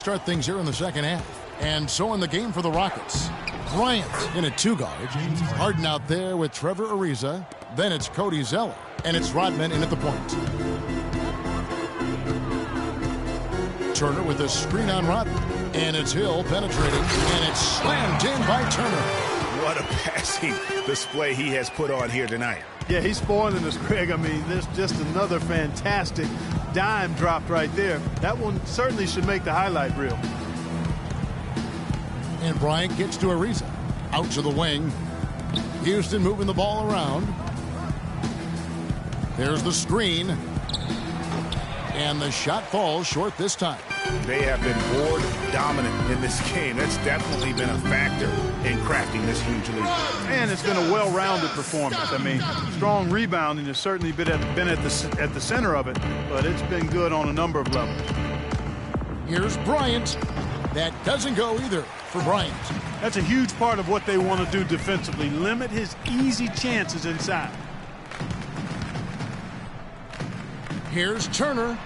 Start things here in the second half. And so in the game for the Rockets. Bryant in at 2 guard. Harden out there with Trevor Ariza. Then it's Cody Zeller. And it's Rodman in at the point. Turner with a screen on Rodman. And it's Hill penetrating. And it's slammed in by Turner. What a passing display he has put on here tonight. Yeah, he's spoiling us, Greg. I mean, there's just another fantastic dime dropped right there. That one certainly should make the highlight reel. And Bryant gets to Ariza. Out to the wing. Houston moving the ball around. There's the screen. And the shot falls short this time. They have been board dominant in this game. That's definitely been a factor in crafting this huge lead. And it's been a well-rounded performance. I mean, strong rebounding has certainly been at the center of it, but it's been good on a number of levels. Here's Bryant. That doesn't go either for Bryant. That's a huge part of what they want to do defensively. Limit his easy chances inside. Here's Turner.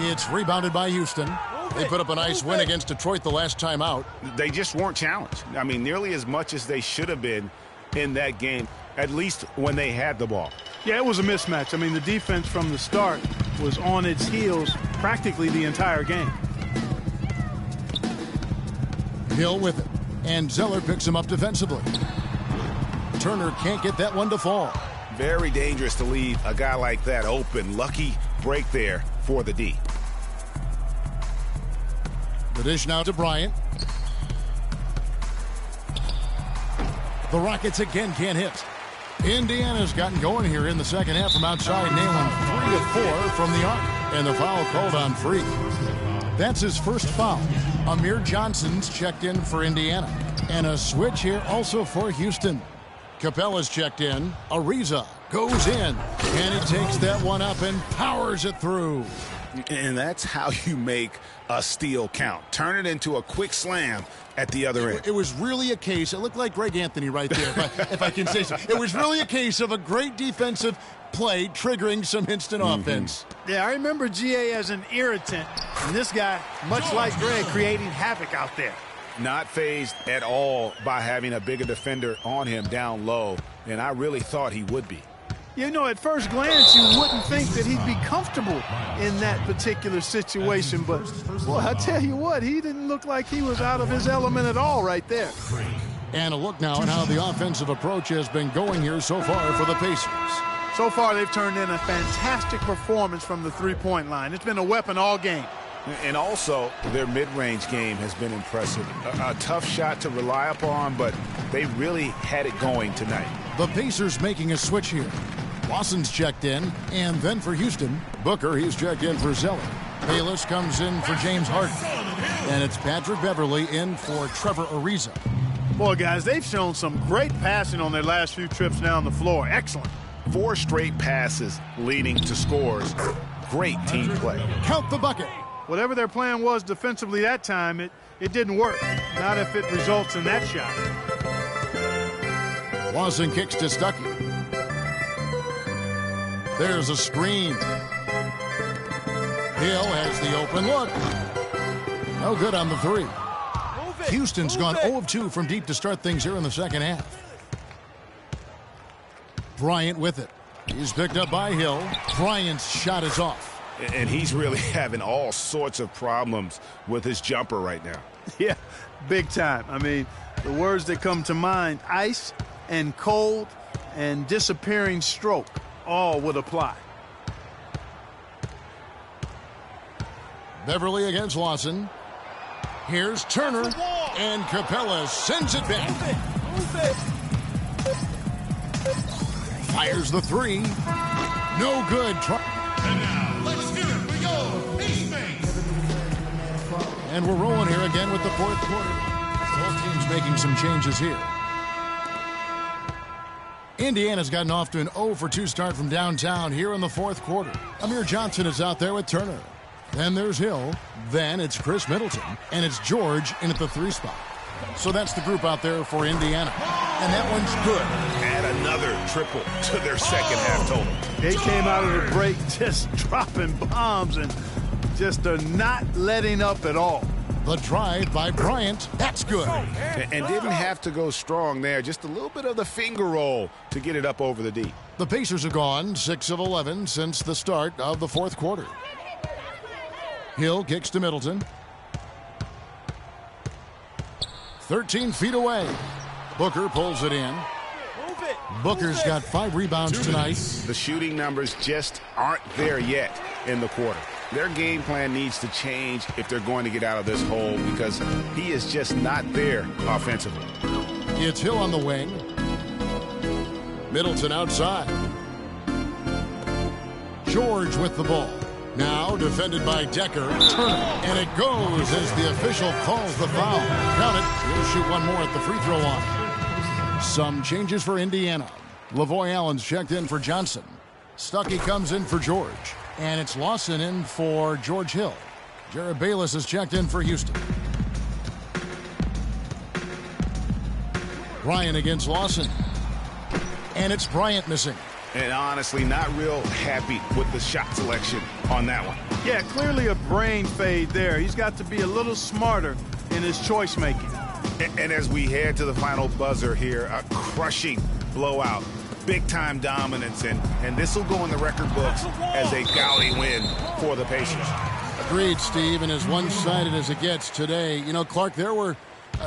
It's rebounded by Houston. They put up a nice win against Detroit the last time out. They just weren't challenged. I mean, nearly as much as they should have been in that game, at least when they had the ball. Yeah, it was a mismatch. I mean, the defense from the start was on its heels practically the entire game. Hill with it. And Zeller picks him up defensively. Turner can't get that one to fall. Very dangerous to leave a guy like that open. Lucky break there for the D. The dish now to Bryant. The Rockets again can't hit. Indiana's gotten going here in the second half from outside, nailing 3 of 4 from the arc. And the foul called on Free. That's his first foul. Amir Johnson's checked in for Indiana. And a switch here also for Houston. Capella's checked in. Ariza goes in. And he takes that one up and powers it through. And that's how you make a steal count. Turn it into a quick slam at the other end. It was really a case. It looked like Greg Anthony right there, if I can say so. It was really a case of a great defensive play triggering some instant offense. Yeah, I remember GA as an irritant. And this guy, much like Greg, creating havoc out there. Not fazed at all by having a bigger defender on him down low. And I really thought he would be. You know, at first glance, you wouldn't think that he'd be comfortable in that particular situation. But, boy, I tell you what, he didn't look like he was out of his element at all right there. And a look now at how the offensive approach has been going here so far for the Pacers. So far, they've turned in a fantastic performance from the three-point line. It's been a weapon all game. And also, their mid-range game has been impressive. A tough shot to rely upon, but they really had it going tonight. The Pacers making a switch here. Watson's checked in, and then for Houston, Booker, he's checked in for Zeller. Bayless comes in for James Harden. And it's Patrick Beverley in for Trevor Ariza. Boy, guys, they've shown some great passing on their last few trips down the floor. Excellent. 4 straight passes leading to scores. Great team play. Count the bucket. Whatever their plan was defensively that time, it didn't work. Not if it results in that shot. Watson kicks to Stuckey. There's a screen. Hill has the open look. No good on the 3. Houston's gone 0 of 2 from deep to start things here in the second half. Bryant with it. He's picked up by Hill. Bryant's shot is off. And he's really having all sorts of problems with his jumper right now. Yeah, big time. I mean, the words that come to mind, ice and cold and disappearing stroke, all would apply. Beverly against Lawson. Here's Turner, and Capella sends it back. Fires the 3. No good. And now, let's hear it. We go. Eastman. And we're rolling here again with the fourth quarter. Both teams making some changes here. Indiana's gotten off to an 0 for 2 start from downtown here in the fourth quarter. Amir Johnson is out there with Turner. Then there's Hill. Then it's Chris Middleton. And it's George in at the 3 spot. So that's the group out there for Indiana. And that one's good. Add another triple to their second half total. They came out of the break just dropping bombs and just are not letting up at all. The drive by Bryant. That's good. And didn't have to go strong there. Just a little bit of the finger roll to get it up over the D. The Pacers have gone 6 of 11 since the start of the fourth quarter. Hill kicks to Middleton. 13 feet away. Booker pulls it in. Booker's got 5 rebounds tonight. The shooting numbers just aren't there yet in the quarter. Their game plan needs to change if they're going to get out of this hole because he is just not there offensively. It's Hill on the wing. Middleton outside. George with the ball. Now defended by Decker. Turner. And it goes as the official calls the foul. Count it. He'll shoot one more at the free throw line. Some changes for Indiana. Lavoy Allen's checked in for Johnson. Stuckey comes in for George. And it's Lawson in for George Hill. Jared Bayless is checked in for Houston. Bryant against Lawson. And it's Bryant missing. And honestly, not real happy with the shot selection on that one. Yeah, clearly a brain fade there. He's got to be a little smarter in his choice making. And as we head to the final buzzer here, a crushing blowout. Big-time dominance, and this will go in the record books as a gaudy win for the Pacers. Agreed, Steve, and as one-sided as it gets today. You know, Clark, there were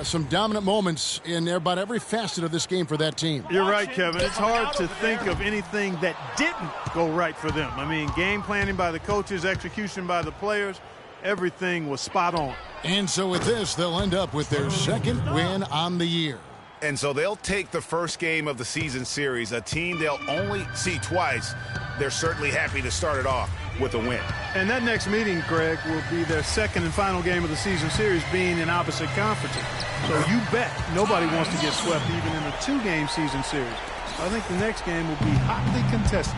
some dominant moments in about every facet of this game for that team. You're right, Kevin. It's hard to think of anything that didn't go right for them. I mean, game planning by the coaches, execution by the players, everything was spot on. And so with this, they'll end up with their second win on the year. And so they'll take the first game of the season series, a team they'll only see twice. They're certainly happy to start it off with a win. And that next meeting, Greg, will be their second and final game of the season series, being in opposite conferences. So you bet nobody wants to get swept even in a 2-game season series. I think the next game will be hotly contested.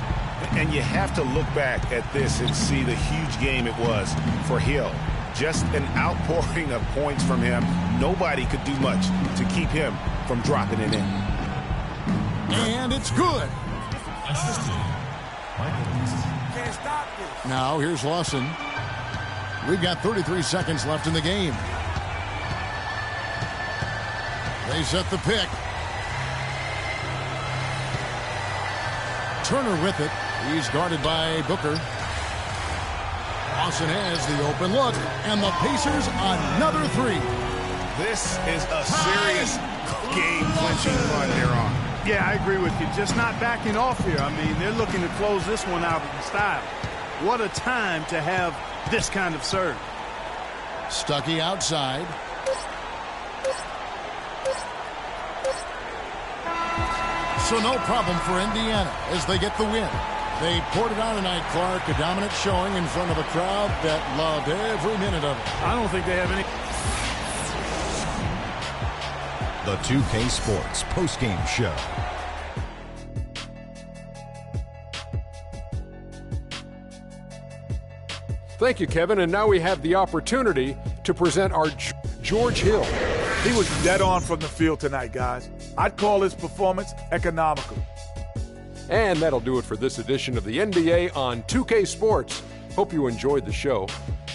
And you have to look back at this and see the huge game it was for Hill. Just an outpouring of points from him. Nobody could do much to keep him from dropping it in. And it's good. Now here's Lawson. We've got 33 seconds left in the game. They set the pick. Turner with it. He's guarded by Booker. Lawson has the open look, and the Pacers another 3. This is a serious game-clinching run they're on. Yeah, I agree with you. Just not backing off here. I mean, they're looking to close this one out in style. What a time to have this kind of serve. Stuckey outside. So no problem for Indiana as they get the win. They poured it on tonight, Clark. A dominant showing in front of a crowd that loved every minute of it. I don't think they have any. The 2K Sports postgame show. Thank you, Kevin. And now we have the opportunity to present our George Hill. He was dead on from the field tonight, guys. I'd call his performance economical. And that'll do it for this edition of the NBA on 2K Sports. Hope you enjoyed the show.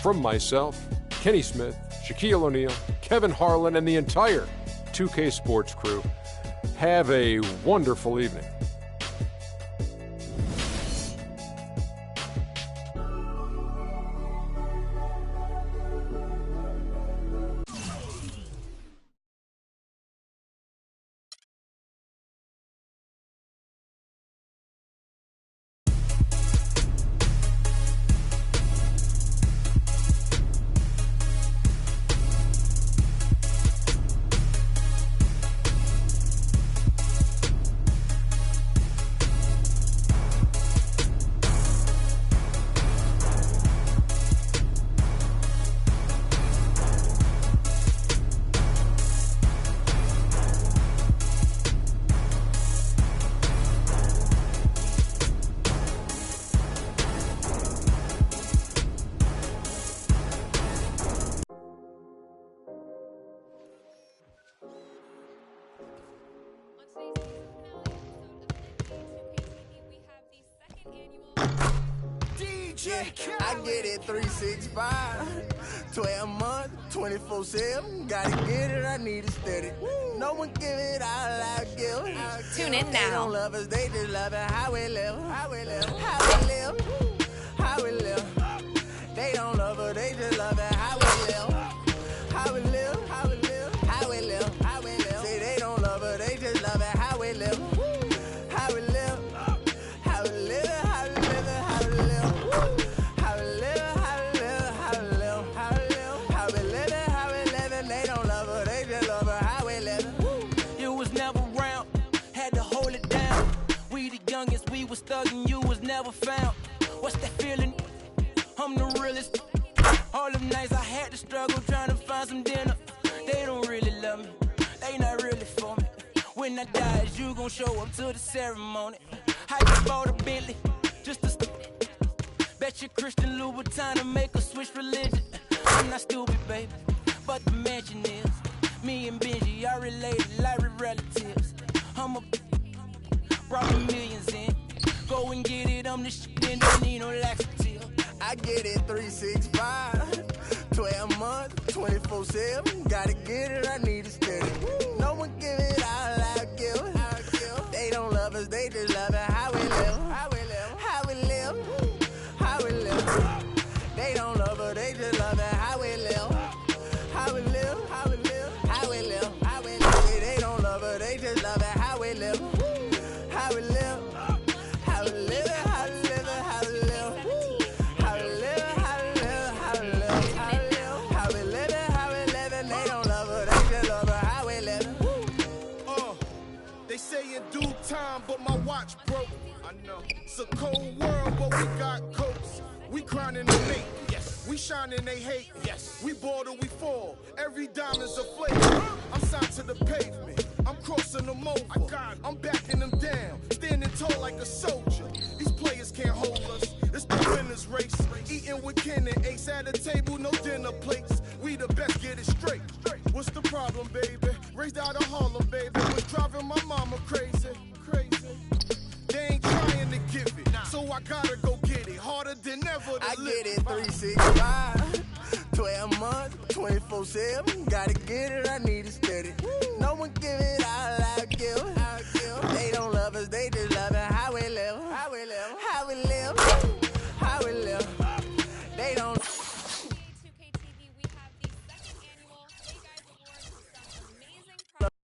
From myself, Kenny Smith, Shaquille O'Neal, Kevin Harlan, and the entire 2K Sports crew, have a wonderful evening. Yeah, I get it 365, 12 months, 24/7. Gotta get it, I need it steady. No one give it all I give. Tune in They now. don't love us, they just love it. How we live, how we live, how we live, how we live. They don't love us, they just love it. How we live, how we live, how we live, how we live, how we live. Say they don't love us, they just love it. How we live, how we live, how we live, how we live, how we live, how we live, how we live, how we live, how we live, how we live, how we live. They don't love us, they just love it. How we live. You was never around, had to hold it down. We the youngest, we was thuggin', you was never found. What's that feeling? I'm the realest. All them nights I had to struggle trying to find some dinner. They don't really love me, they not really for me. When I die, is you gon' show up to the ceremony? I just bought a Bentley, just to bet your Christian Louboutin to make us switch religion. I'm not stupid, baby, but the mansion is. Me and Benji are related like we're relatives. I'm a brought the millions in. Go and get it, I'm the shit and don't need no laxative. I get it 365, 12 months, 24/7. Gotta get it, I need it steady. No one give it all I give. They don't love us, they just love it. How we live, how we live, how we live, how we live. They don't love us, they just love it. How we live, how we live, how we live, how we live, how we live. They don't love us, they just love it. How we live, how we live, how we live, how we live, how we live. How we live, how we live, how we live, how we live, how we live, how we live. They don't love us, they just love us. How we live. They say in due time, but my watch broke. I know. It's a cold world, but we got coats. We grinding and make. Yes. We shining, they hate. Yes. We bored or we fall. Every diamond's a flavor. I'm signed to the pavement. I'm crossing them over. I'm backing them down. Standing tall like a soldier. These players can't hold us. It's the winner's race. Eating with Ken and Ace at a table, no dinner plates. We the best, get it straight. What's the problem, baby? Raised out of Harlem, baby. Was driving my mama crazy, crazy. They ain't trying to give it, so I gotta go get it. Harder than ever to I live. get it 365, 12 months, 24/7. Gotta get it, I need it steady. No one give it all I give. They don't love us, they just love it. How we live, how we live, how we live, how we live. They don't. 2K TV, we have the second annual Hey Guys Awards with some amazing products.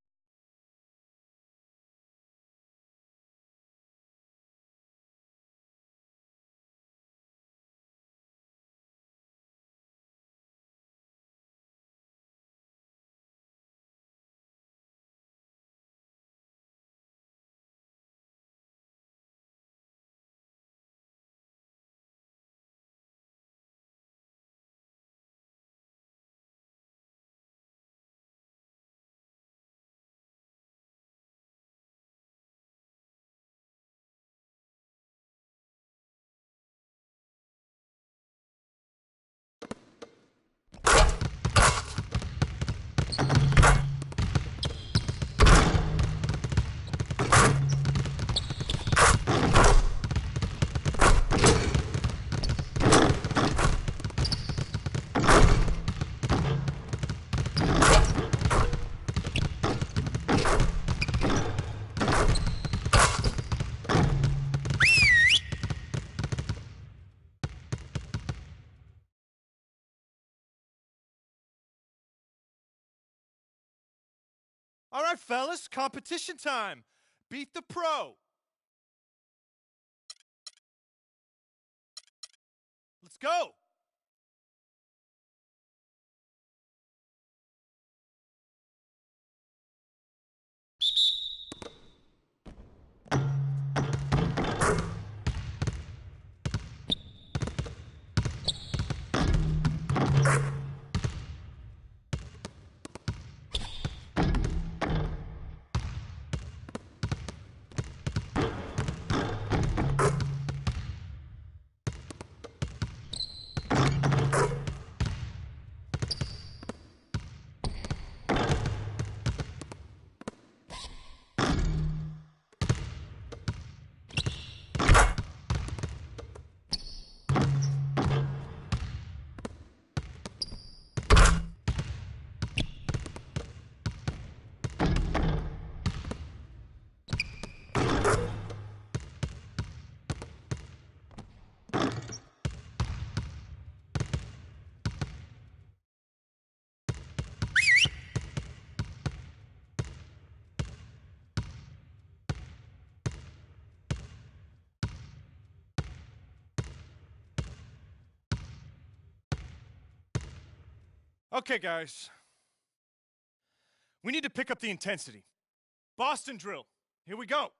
All right, fellas, competition time. Beat the pro. Let's go. Okay, guys. We need to pick up the intensity. Boston drill. Here we go.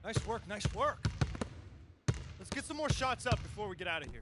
Nice work, nice work. Let's get some more shots up before we get out of here.